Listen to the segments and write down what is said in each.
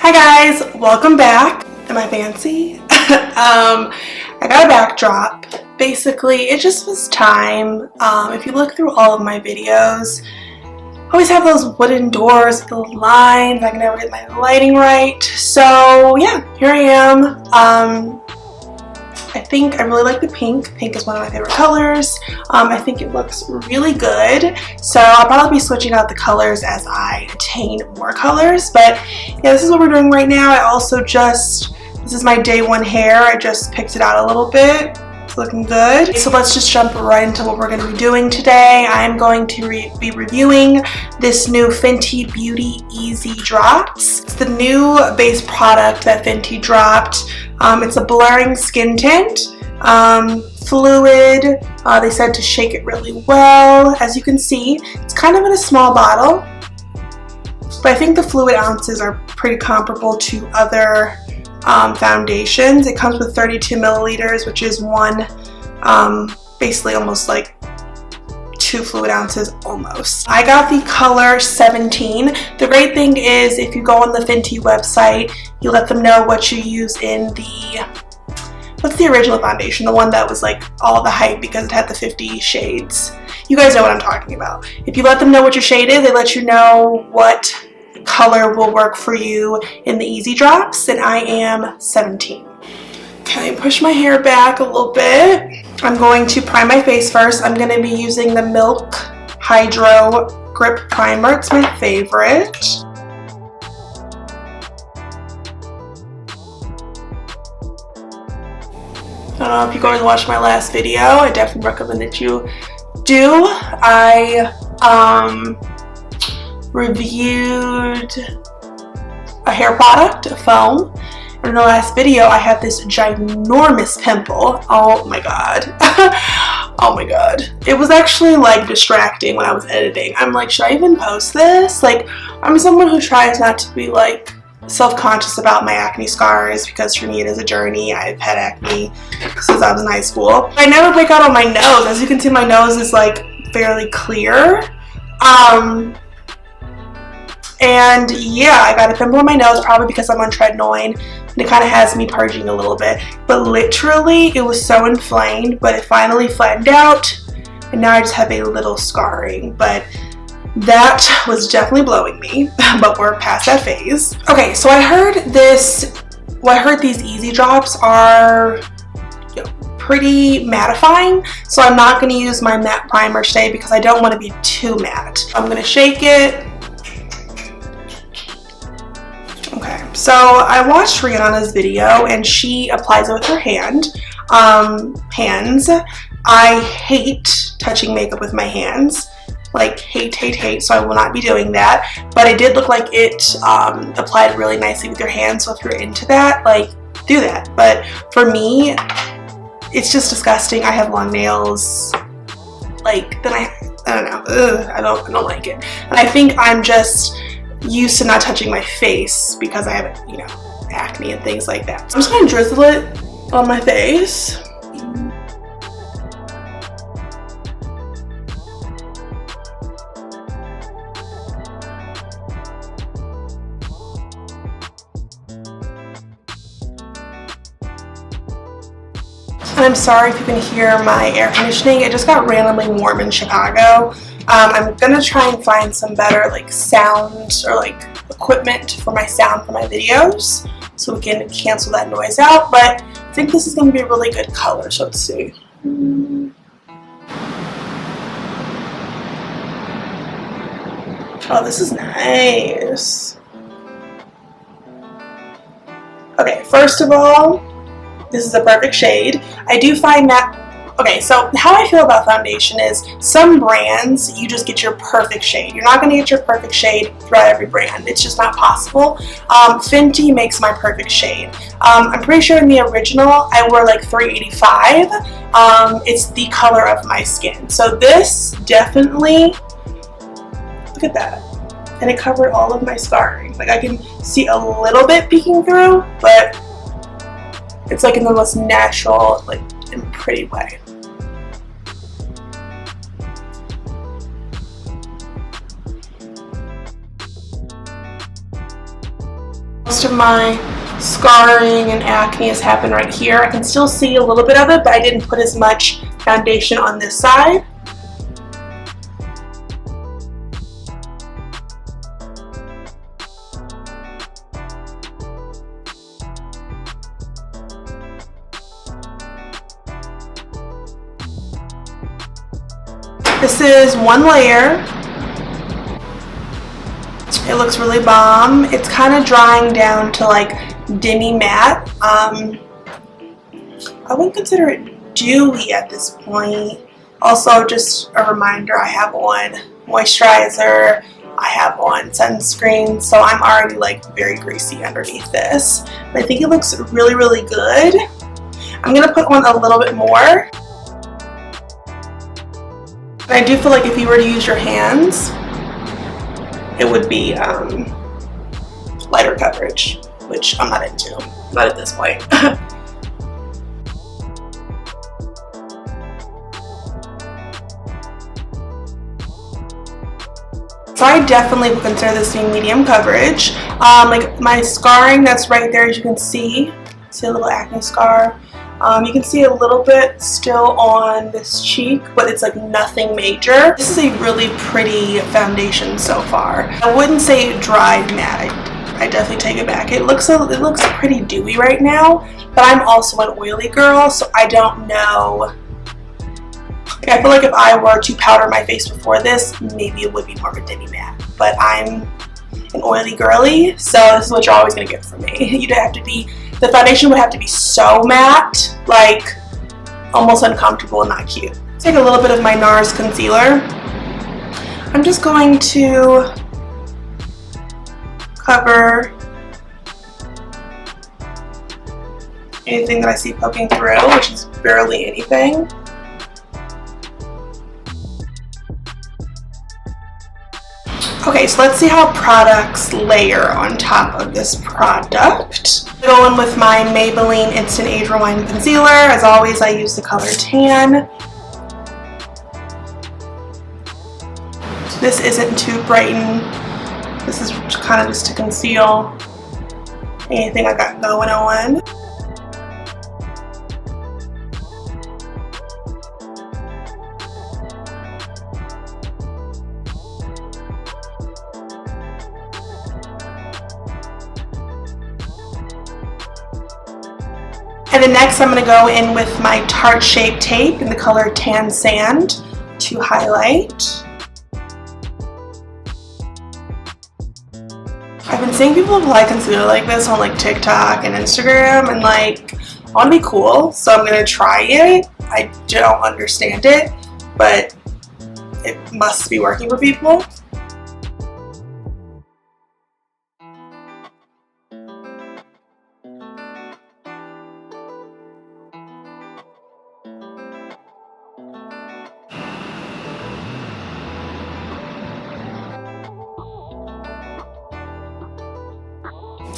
Hi guys, welcome back. Am I fancy? I got a backdrop. Basically, it just was time. If you look through all of my videos, I always have those wooden doors with the lines. I can never get my lighting right. So yeah, here I am. I think I really like the pink. Pink is one of my favorite colors. I think it looks really good. So I'll probably be switching out the colors as I attain more colors. But yeah, this is what we're doing right now. I also this is my day one hair. I just picked it out a little bit. It's looking good. So let's just jump right into what we're going to be doing today. I'm going to be reviewing this new Fenty Beauty Eaze drops. It's the new base product that Fenty dropped. It's a blurring skin tint, fluid. They said to shake it really well. As you can see, it's kind of in a small bottle, but I think the fluid ounces are pretty comparable to other foundations. It comes with 32 milliliters, which is one, basically almost like 2 fluid ounces almost. I got the color 17. The great thing is if you go on the Fenty website, you let them know what you use in the, what's the original foundation? The one that was like all the hype because it had the 50 shades. You guys know what I'm talking about. If you let them know what your shade is, they let you know what color will work for you in the Eaze drops, and I am 17. Okay, push my hair back a little bit. I'm going to prime my face first. I'm going to be using the Milk Hydro Grip Primer. It's my favorite. I don't know if you guys watched my last video. I definitely recommend that you do. I reviewed a hair product, a foam. In the last video, I had this ginormous pimple. Oh my god. Oh my god. It was actually like distracting when I was editing. I'm like, should I even post this? Like, I'm someone who tries not to be like self-conscious about my acne scars because for me it is a journey. I've had acne since I was in high school. I never break out on my nose. As you can see, my nose is like fairly clear. And yeah, I got a pimple on my nose probably because I'm on tretinoin, and it kind of has me purging a little bit. But literally, it was so inflamed, but it finally flattened out, and now I just have a little scarring. But that was definitely blowing me, but we're past that phase. Okay, so I heard these Eaze drops are pretty mattifying, so I'm not going to use my matte primer today because I don't want to be too matte. I'm going to shake it. Okay, so I watched Rihanna's video and she applies it with her hands. I hate touching makeup with my hands. Like hate, so I will not be doing that. But it did look like it applied really nicely with your hands, so if you're into that, like, do that. But for me, it's just disgusting. I have long nails. Like, then I don't know. Ugh, I don't like it. And I think I'm just used to not touching my face because I have, you know, acne and things like that. So I'm just gonna drizzle it on my face. And I'm sorry if you can hear my air conditioning. It just got randomly warm in Chicago. I'm gonna try and find some better like sound or like equipment for my sound for my videos so we can cancel that noise out, but I think this is gonna be a really good color, so let's see. Oh, this is nice. Okay, first of all, this is a perfect shade. I do find that, okay, so how I feel about foundation is some brands, you just get your perfect shade. You're not going to get your perfect shade throughout every brand. It's just not possible. Fenty makes my perfect shade. I'm pretty sure in the original, I wore like 385. It's the color of my skin. So this definitely, look at that. And it covered all of my scarring. Like I can see a little bit peeking through, but it's like in the most natural, like, and pretty way. most of my scarring and acne has happened right here. I can still see a little bit of it, but I didn't put as much foundation on this side. This is one layer. It looks really bomb. It's kind of drying down to like demi matte. I wouldn't consider it dewy at this point. Also, just a reminder, I have on moisturizer, I have on sunscreen, so I'm already like very greasy underneath this. But I think it looks really, really good. I'm gonna put on a little bit more. And I do feel like if you were to use your hands, it would be lighter coverage, which I'm not into, not at this point. So I definitely would consider this being medium coverage. Like my scarring that's right there, as you can see a little acne scar. You can see a little bit still on this cheek, but it's like nothing major. This is a really pretty foundation so far. I wouldn't say dried matte. I definitely take it back. It looks pretty dewy right now, but I'm also an oily girl, so I don't know. Like, I feel like if I were to powder my face before this, maybe it would be more of a demi matte. But I'm an oily girly, so this is what you're always gonna get from me. You'd have to be. The foundation would have to be so matte, like almost uncomfortable and not cute. Take a little bit of my NARS concealer. I'm just going to cover anything that I see poking through, which is barely anything. Okay, so let's see how products layer on top of this product. Going with my Maybelline Instant Age Rewind Concealer. As always, I use the color Tan. This isn't to brighten. This is kind of just to conceal anything I got going on. And then next I'm going to go in with my Tarte Shape Tape in the color Tan Sand to highlight. I've been seeing people apply concealer like this on like TikTok and Instagram, and like I want to be cool, so I'm going to try it. I don't understand it, but it must be working for people.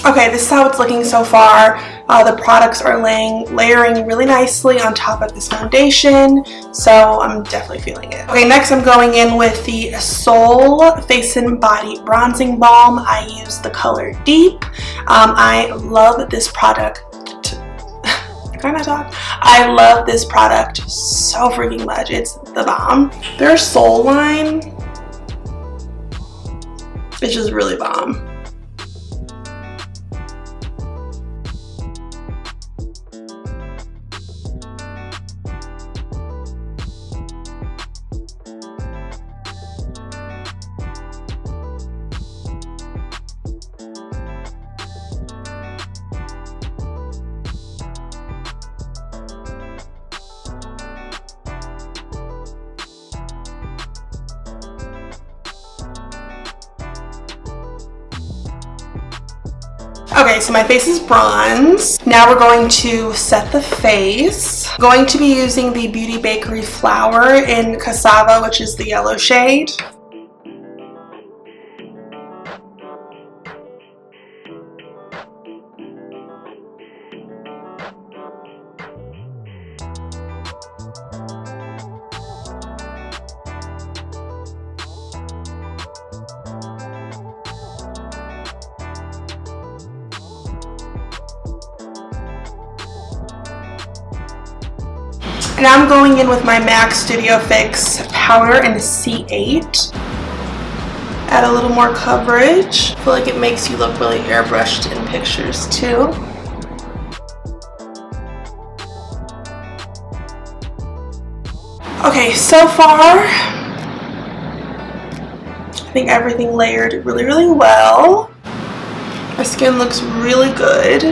Okay, this is how it's looking so far. The products are layering really nicely on top of this foundation, so I'm definitely feeling it. Okay, next I'm going in with the Sol Face and Body Bronzing Balm. I use the color Deep. I love this product. Can I talk? I love this product so freaking much. It's the bomb. Their Sol line is just really bomb. Okay, so my face is bronze. Now we're going to set the face. I'm going to be using the Beauty Bakerie Flower in Cassava, which is the yellow shade. And I'm going in with my MAC Studio Fix powder in C8. Add a little more coverage. I feel like it makes you look really airbrushed in pictures too. Okay, so far, I think everything layered really, really well. My skin looks really good.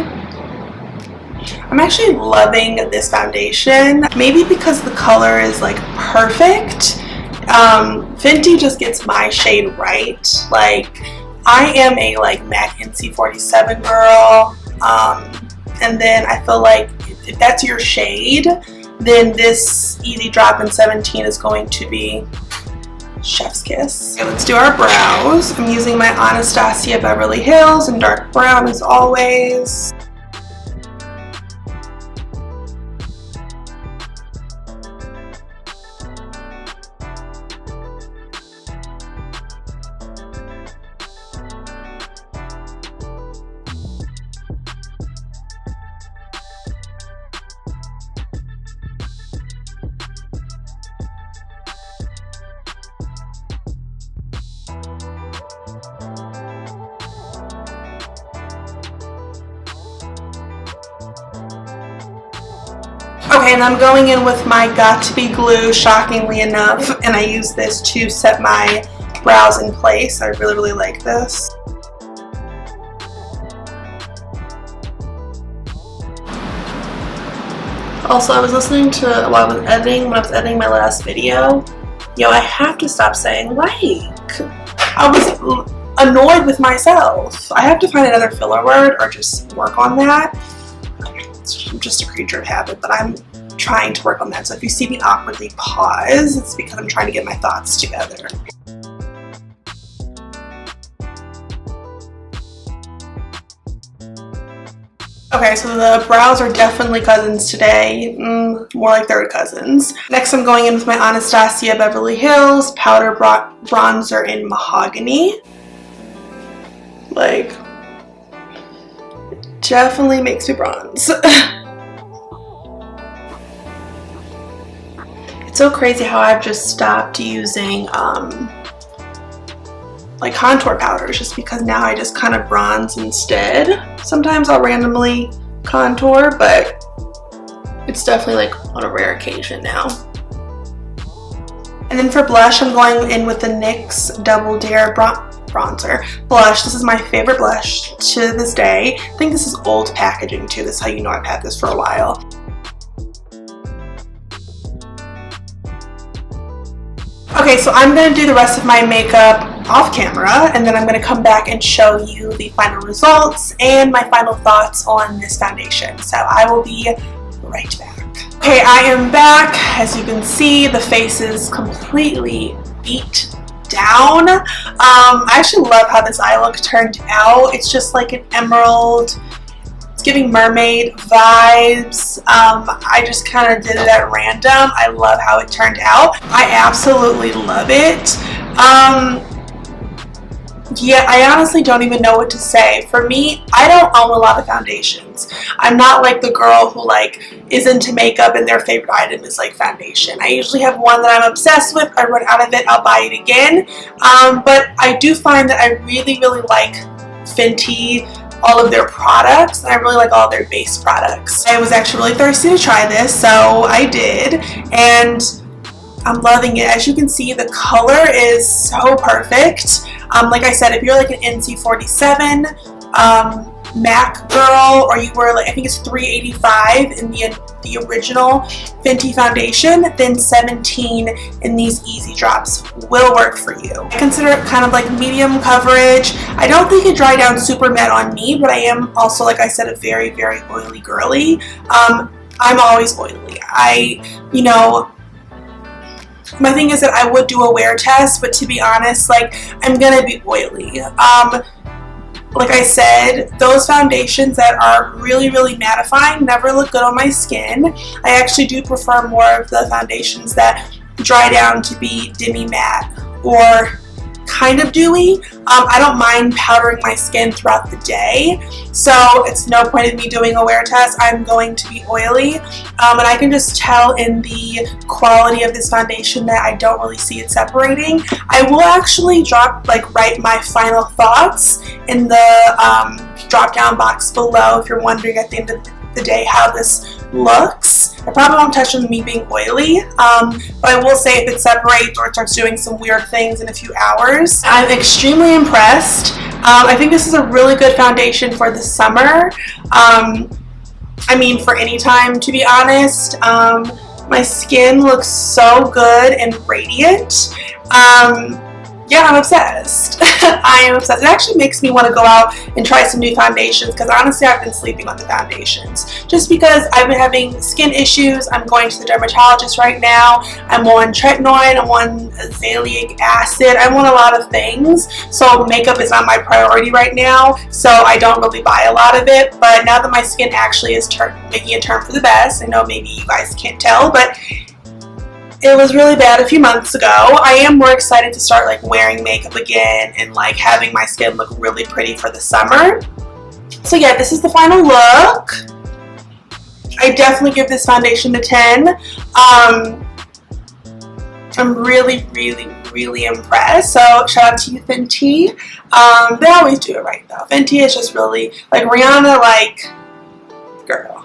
I'm actually loving this foundation. Maybe because the color is like perfect. Fenty just gets my shade right. Like, I am a like MAC NC47 girl. And then I feel like if that's your shade, then this Easy Drop in 17 is going to be chef's kiss. Okay, let's do our brows. I'm using my Anastasia Beverly Hills in dark brown as always. Okay, and I'm going in with my Got To Be glue, shockingly enough, and I use this to set my brows in place. I really, really like this. Also, I was listening to when I was editing my last video. Yo, I have to stop saying like. I was annoyed with myself. I have to find another filler word or just work on that. I'm just a creature of habit, but I'm trying to work on that. So if you see me awkwardly pause, it's because I'm trying to get my thoughts together. Okay, so the brows are definitely cousins today. More like third cousins. Next, I'm going in with my Anastasia Beverly Hills powder bronzer in Mahogany. Like, definitely makes me bronze. It's so crazy how I've just stopped using like contour powders just because now I just kind of bronze instead. Sometimes I'll randomly contour, but it's definitely like on a rare occasion now. And then for blush, I'm going in with the NYX Double Dare bronzer blush. This is my favorite blush to this day. I think this is old packaging too. This is how you know I've had this for a while. Okay, so I'm going to do the rest of my makeup off camera, and then I'm going to come back and show you the final results and my final thoughts on this foundation. So I will be right back. Okay, I am back. As you can see, the face is completely beat down. I actually love how this eye look turned out. It's just like an emerald. It's giving mermaid vibes. I just kind of did it at random. I love how it turned out. I absolutely love it. Yeah, I honestly don't even know what to say. For me, I don't own a lot of foundations. I'm not like the girl who like is into makeup and their favorite item is like foundation. I usually have one that I'm obsessed with. I run out of it, I'll buy it again. But I do find that I really, really like Fenty, all of their products, and I really like all their base products. I was actually really thirsty to try this, so I did, and I'm loving it. As you can see, the color is so perfect. Like I said, if you're like an NC47 MAC girl, or you were like, I think it's $385 in the original Fenty foundation, then 17 in these Easy Drops will work for you. I consider it kind of like medium coverage. I don't think it dried down super matte on me, but I am also, like I said, a very, very oily girly. I'm always oily. You know, my thing is that I would do a wear test, but to be honest, like, I'm gonna be oily. Like I said, those foundations that are really, really mattifying never look good on my skin. I actually do prefer more of the foundations that dry down to be demi matte or kind of dewy. I don't mind powdering my skin throughout the day, so it's no point in me doing a wear test. I'm going to be oily, and I can just tell in the quality of this foundation that I don't really see it separating. I will actually write my final thoughts in the drop down box below if you're wondering at the end of the day how this looks. I probably won't touch on me being oily, but I will say if it separates or it starts doing some weird things in a few hours. I'm extremely impressed. I think this is a really good foundation for the summer. I mean, for any time, to be honest. My skin looks so good and radiant. Yeah, I'm obsessed. I am obsessed. It actually makes me want to go out and try some new foundations, because honestly I've been sleeping on the foundations just because I've been having skin issues. I'm going to the dermatologist right now. I'm on tretinoin, I'm on azelaic acid, I'm on a lot of things, so makeup is not my priority right now, so I don't really buy a lot of it. But now that my skin actually is making a turn for the best, I know maybe you guys can't tell, but it was really bad a few months ago. I am more excited to start wearing makeup again and having my skin look really pretty for the summer. So yeah, this is the final look. I definitely give this foundation a 10. I'm really, really, really impressed. So shout out to you, Fenty. They always do it right though. Fenty is just really Rihanna, girl.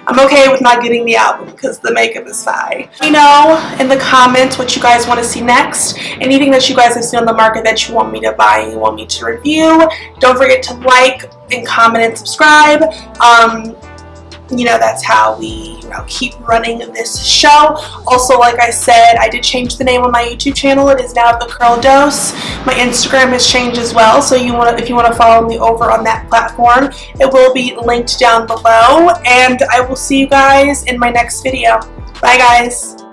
I'm okay with not getting the album because the makeup is fine. Let me know in the comments what you guys want to see next. Anything that you guys have seen on the market that you want me to buy and you want me to review. Don't forget to like and comment and subscribe. That's how we keep running this show. Also, like I said, I did change the name on my YouTube channel. It is now Thecurldose. My Instagram has changed as well, so if you want to follow me over on that platform, it will be linked down below. And I will see you guys in my next video. Bye guys.